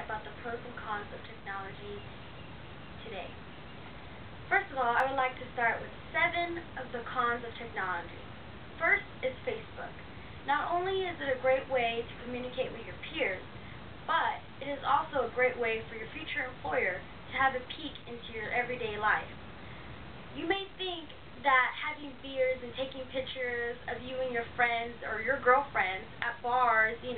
about the pros and cons of technology today. First of all, I would like to start with 7 of the cons of technology. First is Facebook. Not only is it a great way to communicate with your peers, but it is also a great way for your future employer to have a peek into your everyday life. You may think that having beers and taking pictures of you and your friends or your girlfriends at bars, in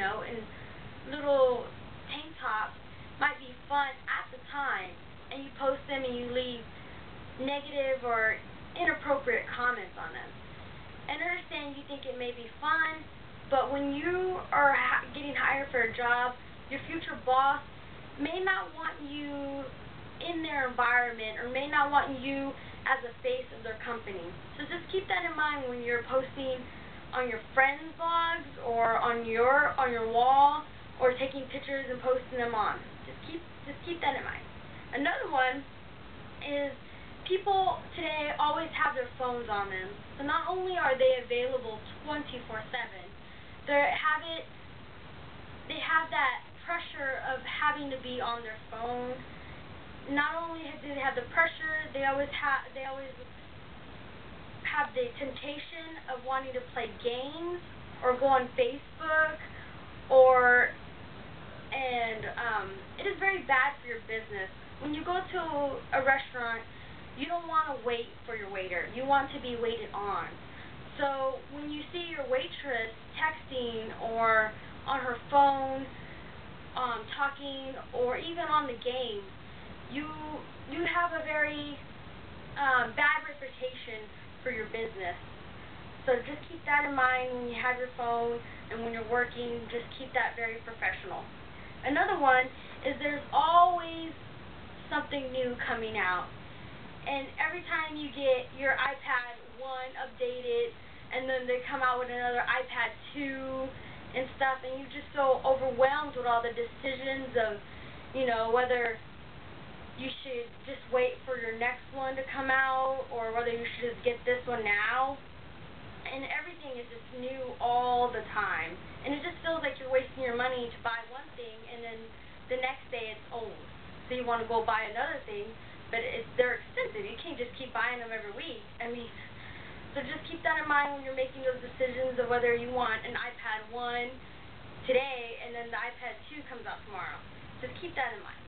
little tank tops might be fun at the time, and you post them and you leave negative or inappropriate comments on them. And understand you think it may be fun, but when you are getting hired for a job, your future boss may not want you in their environment or may not want you as a face of their company. So just keep that in mind when you're posting on your friends' blogs or on your wall or taking pictures and posting them on. Just keep that in mind. Another one is people today always have their phones on them. So not only are they available 24/7, they have that pressure of having to be on their phone. Not only do they have the pressure, they always have the temptation of wanting to play games or go on Facebook and it is very bad for your business. When you go to a restaurant, you don't want to wait for your waiter. You want to be waited on. So when you see your waitress texting or on her phone, talking, or even on the game, you have a very bad reputation for your business. So just keep that in mind when you have your phone and when you're working. Just keep that very professional. Another one is there's always something new coming out. And every time you get your iPad 1 updated, and then they come out with another iPad 2 and stuff, and you just so overwhelmed with all the decisions of, whether you should just wait for your next one to come out or whether you should just get this one now. And everything is just new all the time. And it just feels like you're wasting your money to buy one thing and then the next day it's old. So you want to go buy another thing, but they're expensive. You can't just keep buying them every week. So just keep that in mind when you're making those decisions of whether you want an iPad 1 today and then the iPad 2 comes out tomorrow. Just keep that in mind.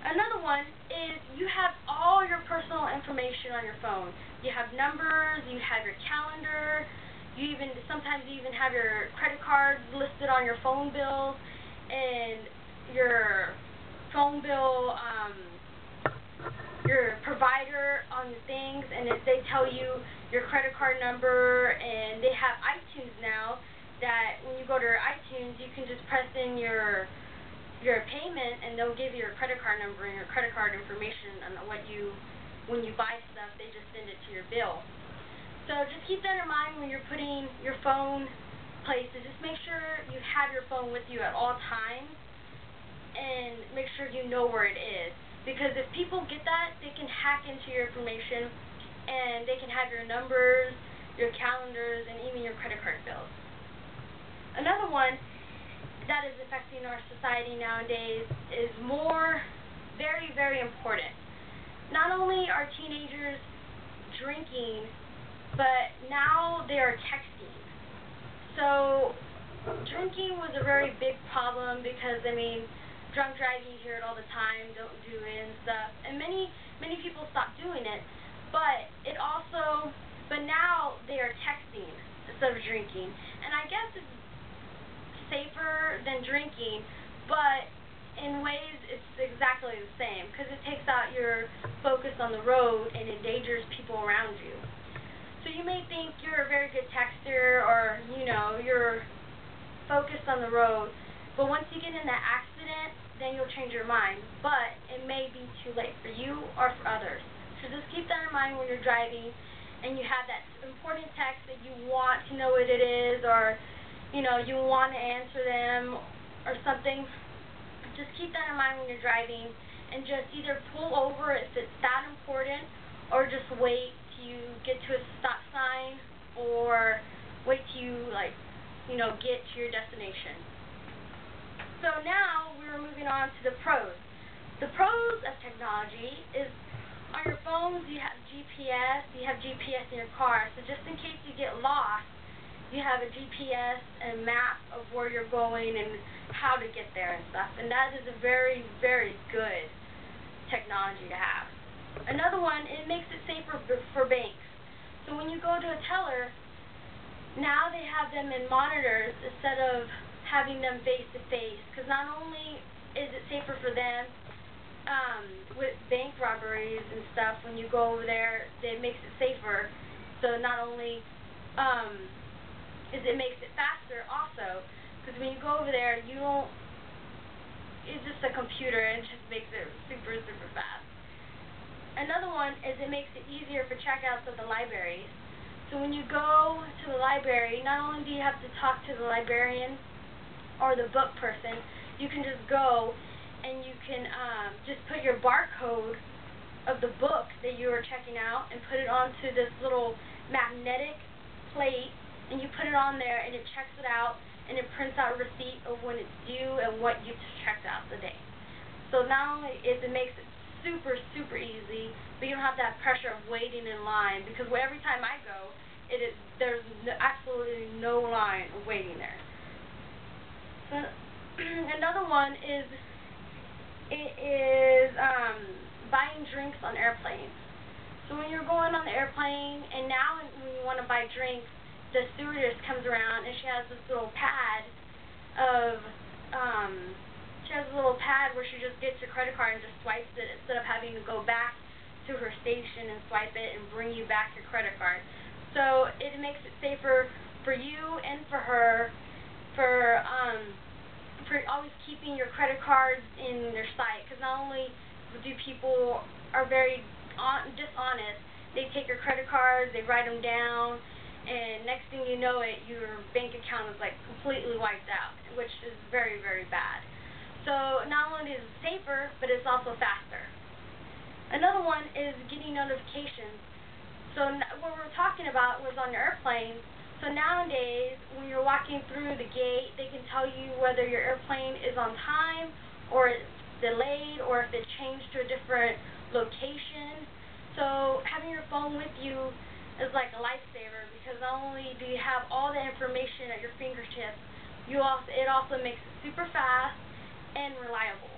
Another one is you have all your personal information on your phone. You have numbers, you have your calendar, sometimes you even have your credit cards listed on your phone bill, and your phone bill, your provider on the things, and if they tell you your credit card number, and they have iTunes now that when you go to your iTunes, you can just press in your payment and they'll give you your credit card number and your credit card information, and when you buy stuff, they just send it to your bill. So just keep that in mind when you're putting your phone places. Just make sure you have your phone with you at all times and make sure you know where it is. Because if people get that, they can hack into your information and they can have your numbers, your calendars, and even your credit card bills. Another one that is affecting our society nowadays is very, very important. Not only are teenagers drinking, but now they are texting. So drinking was a very big problem because, drunk driving, you hear it all the time, don't do it and stuff. And many people stopped doing it, but now they are texting instead of drinking. And I guess it's safer than drinking, but in ways it's exactly the same because it takes out your focus on the road and endangers people around you. So you may think you're a very good texter or you're focused on the road, but once you get in that accident, then you'll change your mind, but it may be too late for you or for others. So just keep that in mind when you're driving and you have that important text that you want to know what it is, or you want to answer them or something. Just keep that in mind when you're driving, and just either pull over if it's that important, or just wait till you get to a stop sign, or wait till you get to your destination. So now we're moving on to the pros. The pros of technology is on your phones you have GPS, in your car, so just in case you get lost, you have a GPS and map of where you're going and how to get there and stuff, and that is a very, very good technology to have. Another one, it makes it safer for banks. So when you go to a teller, now they have them in monitors instead of having them face to face, because not only is it safer for them with bank robberies and stuff, when you go over there, it makes it safer. So not only it makes it faster also, because when you go over there, you don't, it's just a computer and it just makes it super, super fast. Another one is it makes it easier for checkouts of the libraries. So when you go to the library, not only do you have to talk to the librarian or the book person, you can just go and you can just put your barcode of the book that you are checking out and put it onto this little magnetic plate, and you put it on there and it checks it out and it prints out a receipt of when it's due and what you've checked out the day. So not only it makes it super, super easy, but you don't have that pressure of waiting in line, because every time I go, there's absolutely no line of waiting there. So another one is buying drinks on airplanes. So when you're going on the airplane, and now when you want to buy drinks, the stewardess comes around and she has this little pad where she just gets your credit card and just swipes it instead of having to go back to her station and swipe it and bring you back your credit card. So it makes it safer for you and for her for always keeping your credit cards in their sight, because not only do people are very dishonest, they take your credit cards, they write them down, and next thing you know your bank account is like completely wiped out, which is very, very bad. So not only is it safer, but it's also faster. Another one is getting notifications. So what we're talking about was on the airplane. So nowadays, when you're walking through the gate, they can tell you whether your airplane is on time, or it's delayed, or if it changed to a different location. So having your phone with you is like a lifesaver, because not only do you have all the information at your fingertips, it also makes it super fast and reliable.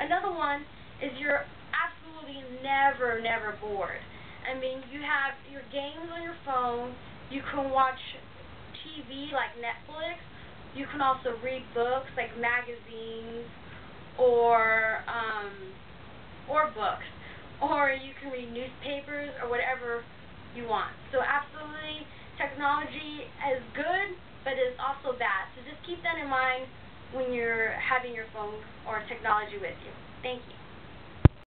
Another one is you're absolutely never, never bored. I mean, you have your games on your phone, you can watch TV like Netflix, you can also read books like magazines or books, or you can read newspapers or whatever you want. So absolutely, technology is good, but it's also bad. So just keep that in mind when you're having your phone or technology with you. Thank you.